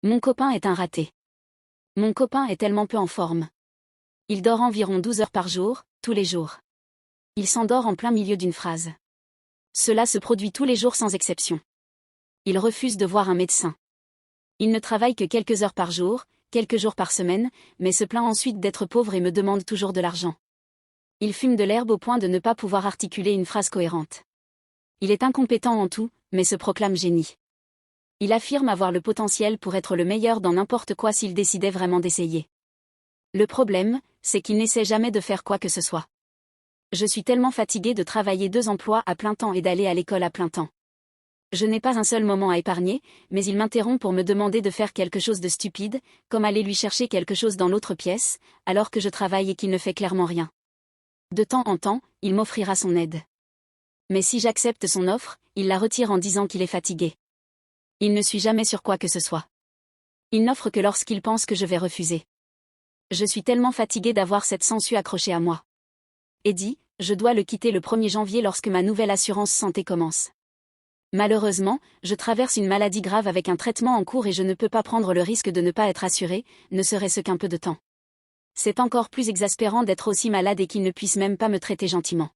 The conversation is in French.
Mon copain est un raté. Mon copain est tellement peu en forme. Il dort environ 12 heures par jour, tous les jours. Il s'endort en plein milieu d'une phrase. Cela se produit tous les jours sans exception. Il refuse de voir un médecin. Il ne travaille que quelques heures par jour, quelques jours par semaine, mais se plaint ensuite d'être pauvre et me demande toujours de l'argent. Il fume de l'herbe au point de ne pas pouvoir articuler une phrase cohérente. Il est incompétent en tout, mais se proclame génie. Il affirme avoir le potentiel pour être le meilleur dans n'importe quoi s'il décidait vraiment d'essayer. Le problème, c'est qu'il n'essaie jamais de faire quoi que ce soit. Je suis tellement fatiguée de travailler 2 emplois à plein temps et d'aller à l'école à plein temps. Je n'ai pas un seul moment à épargner, mais il m'interrompt pour me demander de faire quelque chose de stupide, comme aller lui chercher quelque chose dans l'autre pièce, alors que je travaille et qu'il ne fait clairement rien. De temps en temps, il m'offrira son aide. Mais si j'accepte son offre, il la retire en disant qu'il est fatigué. Il ne suit jamais sur quoi que ce soit. Il n'offre que lorsqu'il pense que je vais refuser. Je suis tellement fatiguée d'avoir cette sangsue accrochée à moi. Eddie, je dois le quitter le 1er janvier lorsque ma nouvelle assurance santé commence. Malheureusement, je traverse une maladie grave avec un traitement en cours et je ne peux pas prendre le risque de ne pas être assurée, ne serait-ce qu'un peu de temps. C'est encore plus exaspérant d'être aussi malade et qu'il ne puisse même pas me traiter gentiment.